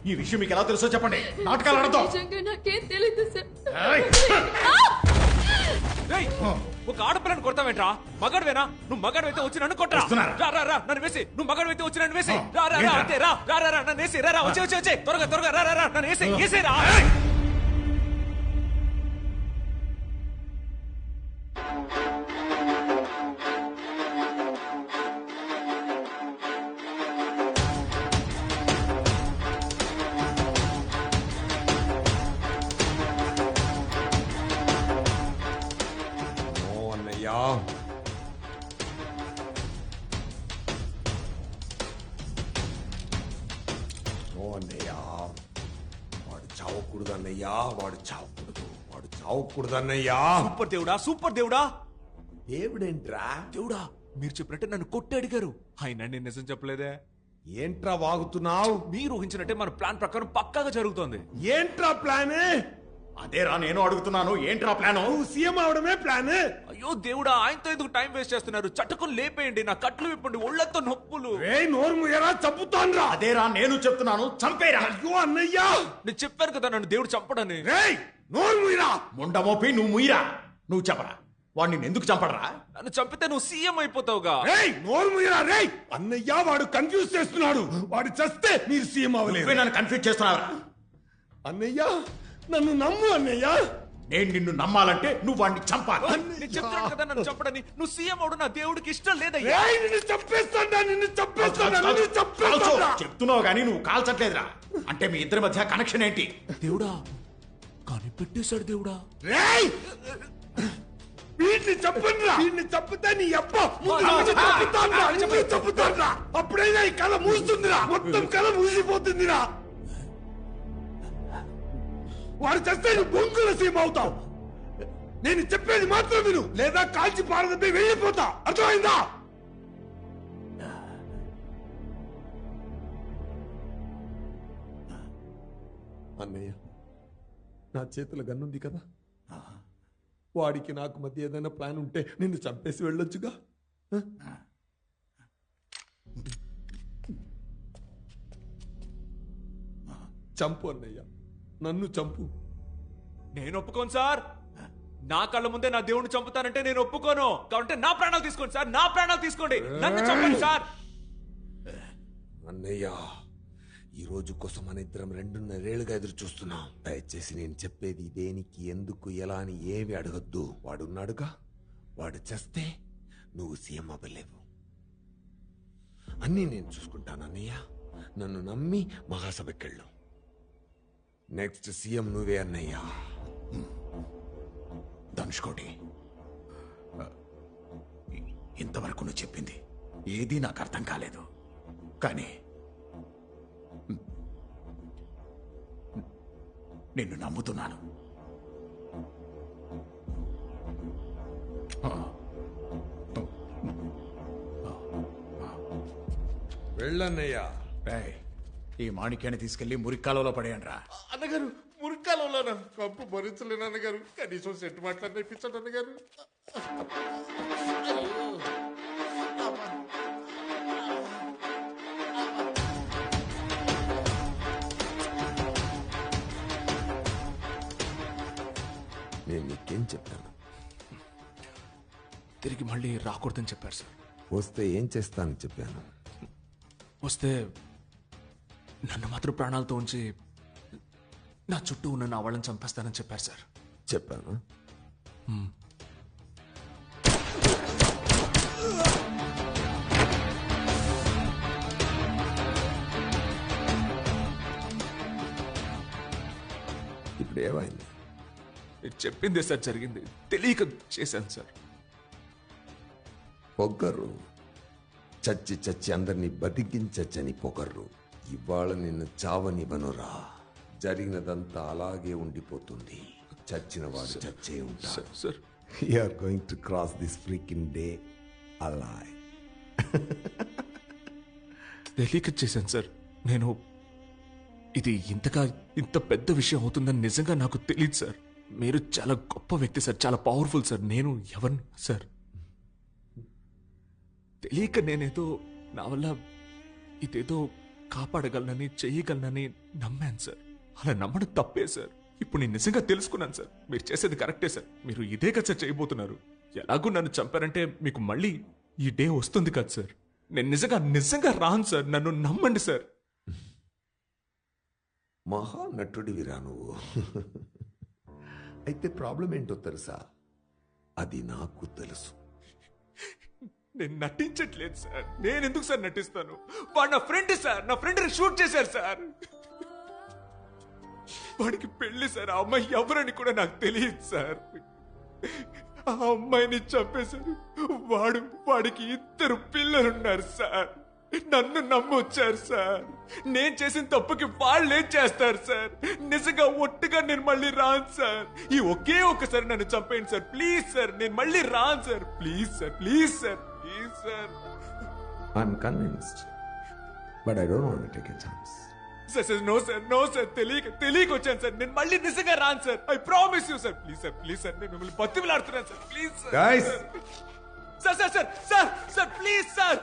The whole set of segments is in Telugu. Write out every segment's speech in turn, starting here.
ఈ విషయం మీకు ఎలా తెలుసో చెప్పండి. నాటకాలు ఆడతాం. నాకేం తెలీదు సార్. ఒక ఆడపిల్లని కొడతావేంట్రా? మగాడువేనా? నువ్వు మగాడువైతే వచ్చి నన్ను కొట్టరా. నన్ను వేసి. నువ్వు మగాడువైతే వచ్చి నన్ను వేసి. నన్ను వేసి. వచ్చే త్వరగా నన్ను వేసేరా. వాడు చావకూడదన్నయ్యా. సూపర్ దేవుడా. దేవుడేంట్రా? దేవుడా, మీరు చెప్పినట్టే నన్ను కొట్టి అడిగారు. ఆయన నేను నిజం చెప్పలేదే. ఏంట్రా వాగుతున్నావు? మీరు ఊహించినట్టే మన ప్లాన్ ప్రకారం పక్కాగా జరుగుతోంది. ఏంట్రా ప్లాన్? అదేరా నేను అడుగుతున్నాను. ఏంట్రా ప్లాను? CM అవడమే plan. అయ్యో దేవుడా, ఆయనతో ఎందుకు టైం వేస్ట్ చేస్తున్నారు? చట్టుకుని లేపేయండి, నా కట్లు విప్పండి, ఒళ్ళంతో నొప్పులు. నోరు ముయ్యరా, చంపుతాన్రా. అదేరా నేను చెప్తున్నాను, చంపేరా. అయ్యో అన్నయ్యా, నేను చెప్పాను కదా నన్ను దేవుడు చంపడని. నోరు ముయ్యరా. ముండమోపి నువ్వు ముయ్యరా. నువ్వు చెప్పరా, వాడిని ఎందుకు చంపడరా? నన్ను చంపితే నువ్వు సీఎం అయిపోతావుగా. నోరు ముయ్యరా. అన్నయ్య వాడు కన్ఫ్యూజ్ చేస్తున్నాడు. వాడు చస్తే మీరు సీఎం అవ్వలేదు. నన్ను కన్ఫ్యూజ్ చేస్తున్నావురా. అన్నయ్య నన్ను నమ్ము అన్నయ్య. నేను నిన్ను నమ్మాలంటే నువ్వు వాడిని చంపాలి. నేను చెప్తాను కదా నన్ను చంపడని. నువ్వు సీఎం అవడం నా దేవుడికి ఇష్టం లేదయ్యా. నిన్ను చంపేస్తాడా. చెప్తున్నావు గానీ నువ్వు కాల్చట్లేదురా. అంటే మీ ఇద్దరి మధ్య కనెక్షన్ ఏంటి? దేవుడా, కానీ పెట్టేశాడు దేవుడా. వీటిని చెప్పండి. వీటిని చంపితే నీ అప్ప చంపుతాన్రా. అప్పుడైనా ఈ కళ మూస్తుందిరా. మొత్తం కళ మూసిపోతుందిరా. వాడు చస్తే నువ్వు బొంగుల సీమ అవుతావు. నేను చెప్పేది మాత్రం విను, లేదా కాల్చి పారదపై వెళ్ళిపోతా. అర్థమైందా? అన్నయ్య, నా చేతుల గన్నుంది కదా. వాడికి నాకు మధ్య ఏదైనా ప్లాన్ ఉంటే నిన్ను చంపేసి వెళ్ళొచ్చుగా. చంపు అన్నయ్య, నన్ను చంపు. నేను ఒప్పుకోను సార్. నా కళ్ళ ముందే నా దేవుడిని చంపుతానంటే నేను ఒప్పుకోను. కాబట్టి నా ప్రాణాలు తీసుకోండి సార్, నా ప్రాణాలు తీసుకోండి. నన్ను చంపండి సార్. అన్నయ్య, ఈ రోజు కోసం మన ఇద్దరం 2.5 ఏళ్లుగా ఎదురు చూస్తున్నాం. దయచేసి నేను చెప్పేది దేనికి, ఎందుకు, ఎలా అని ఏమి అడగద్దు. వాడున్నాడుగా, వాడు చేస్తే నువ్వు సీఎం అవ్వలేవు. అన్నీ నేను చూసుకుంటాను అన్నయ్య. నన్ను నమ్మి మహాసభకెళ్ళు. నెక్స్ట్ సీఎం నువ్వే అన్నయ్య. ధనుష్కోటి, ఇంతవరకు నువ్వు చెప్పింది ఏదీ నాకు అర్థం కాలేదు. కానీ నిన్ను నమ్ముతున్నాను. వెళ్ళన్నయ్యా. ఈ మాణిక్యాన్ని తీసుకెళ్లి మురిక్కాలలో పడేయండి రా. అన్నగారు, మురికాలంలో కంపు భరించలేను అన్నగారు. కనీసం సెట్ మాట్లాడి ఇప్పించండి అన్నగారు. నేను నీకేం చెప్పాను? తిరిగి మళ్ళీ రాకూడదని చెప్పారు సార్. వస్తే ఏం చేస్తానని చెప్పాను? వస్తే నన్ను మాత్రం ప్రాణాలతో ఉంచి నా చుట్టూ ఉన్న నా వాళ్ళని చంపేస్తానని చెప్పారు సార్. చెప్పాను. ఇప్పుడు ఏమైంది? చెప్పిందే సార్ జరిగింది. తెలియక చేశాను సార్. పొగరు చచ్చి చచ్చి అందరినీ బతికించచ్చని పొగర్రు. ఇవాళ నిన్ను చావనివ్వనురా. జరిగినదంతా అలాగే ఉండిపోతుంది. చచ్చిన వాడు చచ్చే ఉంటాడు. Sir, you are going to cross this freaking day alive. తెలియక చేశాను సార్. నేను ఇది ఇంత పెద్ద విషయం అవుతుందని నిజంగా నాకు తెలియదు సార్. మీరు చాలా గొప్ప వ్యక్తి సార్, చాలా పవర్ఫుల్ సార్. నేను ఎవరిని సార్? తెలియక నేనేదో నా వల్ల ఇదేదో కాపాడగలనని చెయ్యగలనని నమ్మాను సార్. అలా నమ్మడం తప్పే సార్. ఇప్పుడు నేను నిజంగా తెలుసుకున్నాను సార్. మీరు చేసేది కరెక్టే సార్. మీరు ఇదే కదా సార్ చేయబోతున్నారు. ఎలాగూ నన్ను చంపారంటే మీకు మళ్ళీ ఈ డే వస్తుంది కదా సార్. నేను నిజంగా రాను సార్. నన్ను నమ్మండి సార్. మహానటుడివిరా నువ్వు. అయితే ప్రాబ్లం ఏంటో తెలుసా? అది నాకు తెలుసు. నేను నటించట్లేదు సార్. నేను ఎందుకు సార్ నటిస్తాను? వాడు నా ఫ్రెండ్ సార్. నా ఫ్రెండ్ షూట్ చేశారు సార్. వాడికి పెళ్లి సార్. ఆ అమ్మాయి ఎవరని కూడా నాకు తెలియదు సార్. ఆ అమ్మాయిని చంపేశారు. వాడికి 2 పిల్లలున్నారు సార్. నన్ను నమ్మొచ్చారు సార్. నేను చేసిన తప్పుకి వాళ్ళు ఏం చేస్తారు సార్? నిజంగా ఒట్టుగా నేను మళ్ళీ రాను సార్. ఈ ఒకే ఒక్కసారి నన్ను చంపేయండి సార్. Please sir. నేను మళ్ళీ రాను sir. Please sir. Please sir. Please sir. I'm convinced, but I don't want to take a chance. Sir no sir. No sir. తెలియక వచ్చాను సార్. నేను మళ్ళీ నిజంగా రాను sir. I promise you sir. Please sir. Please sir. నేను మిమ్మల్ని బతిమిలాడుతున్నాను sir. Please sir. Guys! Sir please sir.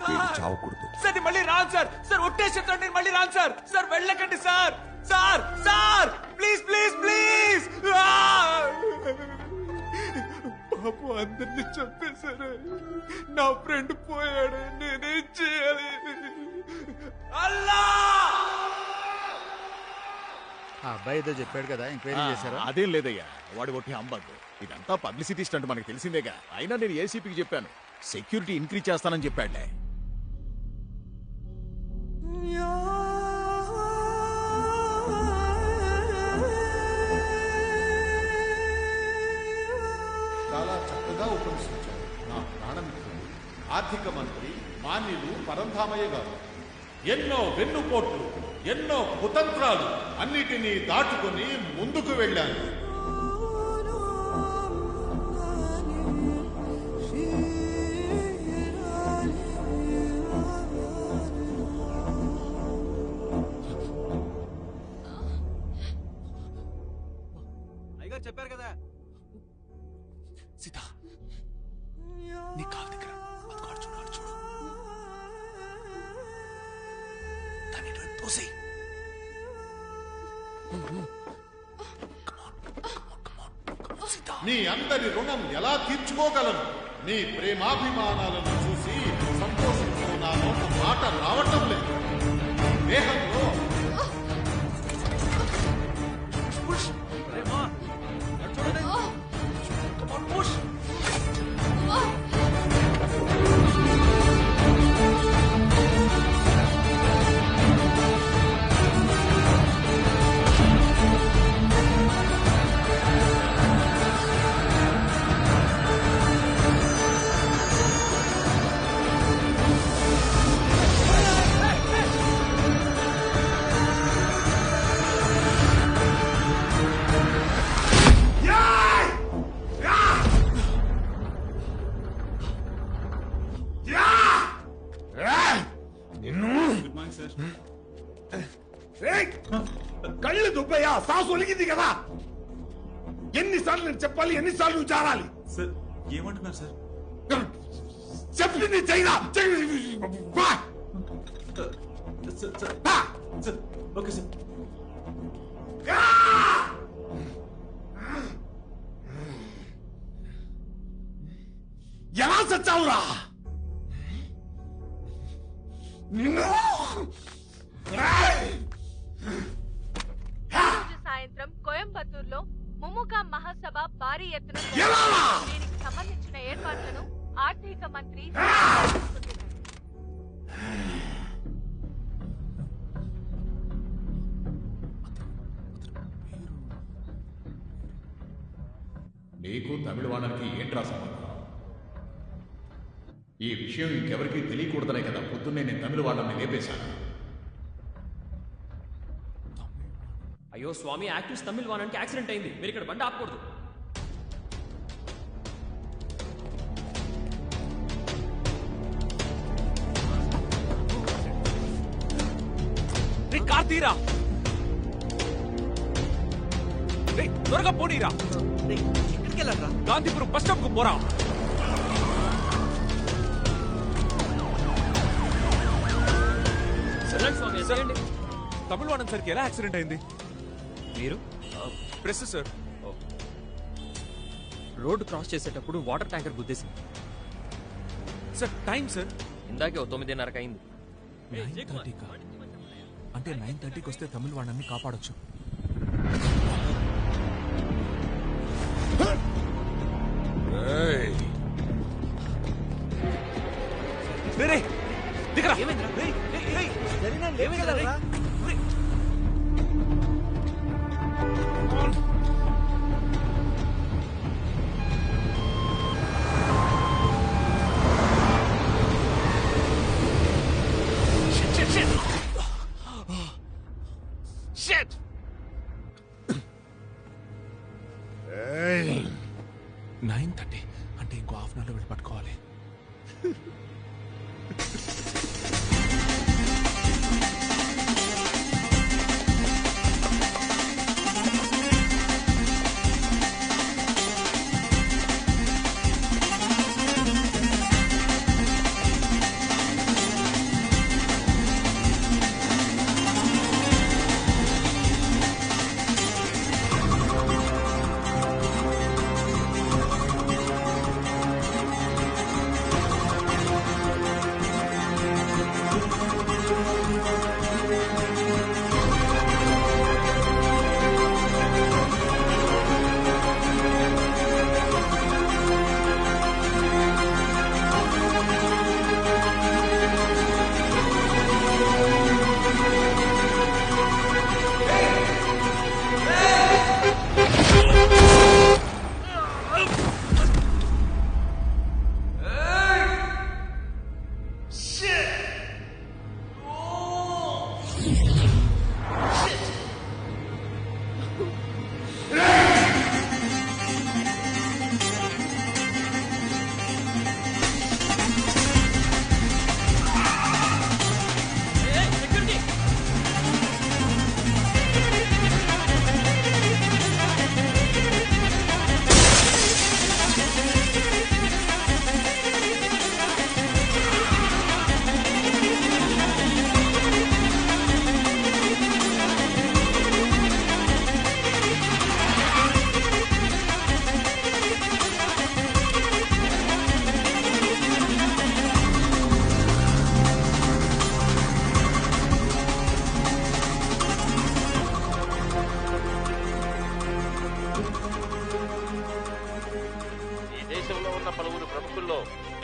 వీడు చావకూడదు. సార్ నేను మళ్ళీ రాను సార్. సార్ ఒట్టేసి చెప్తాను నేను మళ్ళీ రాను సార్. సార్ వెళ్ళకండి సార్. సార్ ప్లీజ్ పాపం అందరినీ చంపేశారు. నా ఫ్రెండ్ పోయాడు. నేనేం చేయాలి? అల్లా! ఆ అబ్బాయి ఏదో చెప్పాడు కదా, ఎంక్వైరీ చేశారా? అదేం లేదయ్యా, వాడు ఒకటి హంబగ్. ఇదంతా పబ్లిసిటీ స్టంట్, మనకు తెలిసిందేగా. అయినా నేను ఏసీపీకి చెప్పాను, సెక్యూరిటీ ఇంక్రీజ్ చేస్తానని చెప్పాడులే. చాలా చక్కగా ఉపన్యసించారు నా ప్రాణమిత్రులు, ఆర్థిక మంత్రి మాన్యులు పరంధామయ్య గారు. ఎన్నో వెన్నుపోట్లు, ఎన్నో కుతంత్రాలు అన్నిటినీ దాటుకుని ముందుకు వెళ్ళాను. అయ్యగారు చెప్పారు కదా. సీత నీ కాలు దగ్గర చూడు చూడు. దాన్ని తోసేయ్. నీ అందరి రుణం ఎలా తీర్చుకోగలను? నీ ప్రేమాభిమానాలను చూసి సంతోషంతో నా నోట మాట రావటం లేదు. దేహంలో కళ్ళు దుబ్బయ్యా, సాసు ఒలిగింది కదా. ఎన్నిసార్లు నేను చెప్పాలి, ఎన్నిసార్లు నువ్వు జారాలి? సార్ ఏమంటున్నారు సార్? చెప్పింది చైనా. Okay sir. ఎలా చచ్చావురా నిన్ను? సాయంత్రం కోయంబత్తూరులో ముముకా మహాసభ భారీ ఎత్తున దీనికి సంబంధించిన ఏర్పాట్లను ఆర్థిక మంత్రి నీకు తమిళవాణానికి ఏంట్రా సంబంధం? ఈ విషయం ఇంకెవరికీ తెలియకూడదనే కదా పొద్దున్నే నేను తమిళవాణాన్ని లేపేశాను. అయ్యో స్వామి, యాక్టివ్స్ తమిళ్ వానానికి యాక్సిడెంట్ అయింది. మీరు ఇక్కడ బండి ఆపకూడదు. కార్తీరా త్వరగా పోనీరా. ఎక్కడికి వెళ్ళారా? గాంధీపురం బస్ స్టాప్ కు పోరా. రండి స్వామి సార్, చేయండి. తమిళవాణం సార్కి ఎలా యాక్సిడెంట్ అయింది? మీరు ప్రెస్ సార్. రోడ్డు క్రాస్ చేసేటప్పుడు వాటర్ ట్యాంకర్ గుద్దేసింది. సార్ టైం సార్ ఇందాకే 9:30 అయింది. 9:30కా? అంటే 9:30కి వస్తే తమిళవాణాన్ని కాపాడొచ్చు. రే దిగరా. Shit! 9:30 అంటే ఇంకో హాఫ్ అన్ అవర్లో వెళ్ళి పట్టుకోవాలి.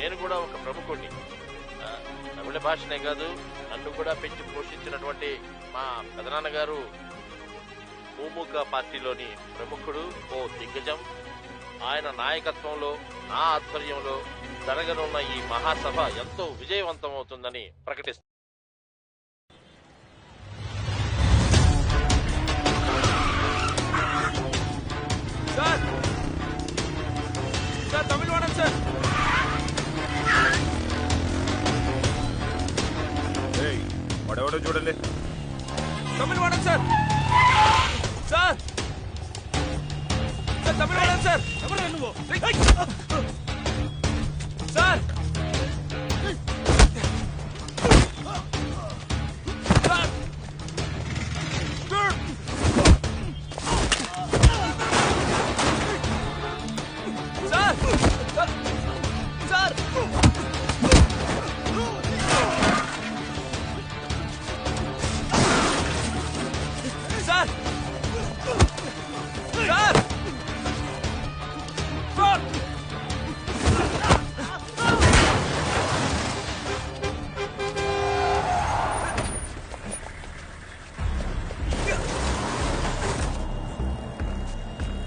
నేను కూడా ఒక ప్రముఖుడిని. తమిళ భాషనే కాదు నన్ను కూడా పెంచి పోషించినటువంటి మా పెదనాన్నగారు మూముక పార్టీలోని ప్రముఖుడు, ఓ దిగ్గజం. ఆయన నాయకత్వంలో నా ఆధ్వర్యంలో జరగనున్న ఈ మహాసభ ఎంతో విజయవంతమవుతుందని ప్రకటిస్తారు. Sir sir Tamilvanam sir. వాడెవడో చూడండి. Tamilvanam sir. Sir sir Tamilvanam sir. ఎవరు నువ్వు?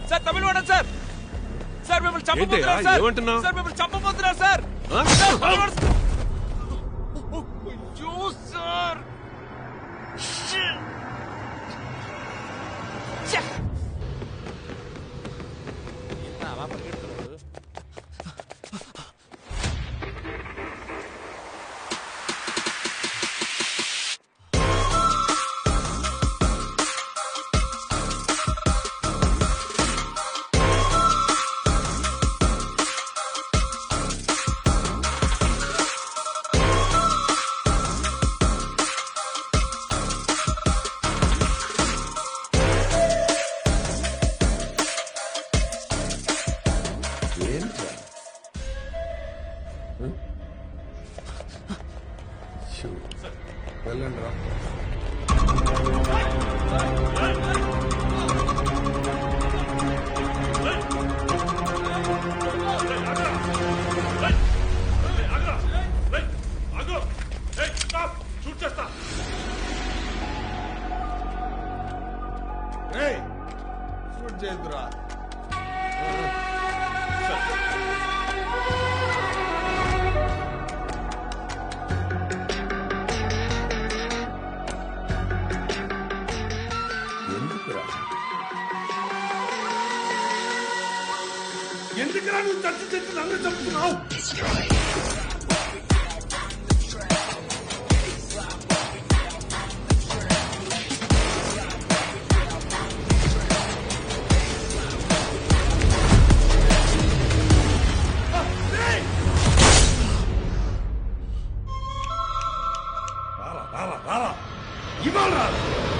Sir Tamilvanam sir. సార్ మిమ్మల్ని చంపబోతున్నారు సార్. ఏమంటున్నావు? సార్ మిమ్మల్ని చంపబోతున్నారు సార్. సార్ ఏయ్, షూట్ చేయొద్దురా. ఎందుకురా ఎందుకురా నువ్వు చచ్చి నన్ను చంపుతున్నావు? రారా ఇవాళ రారా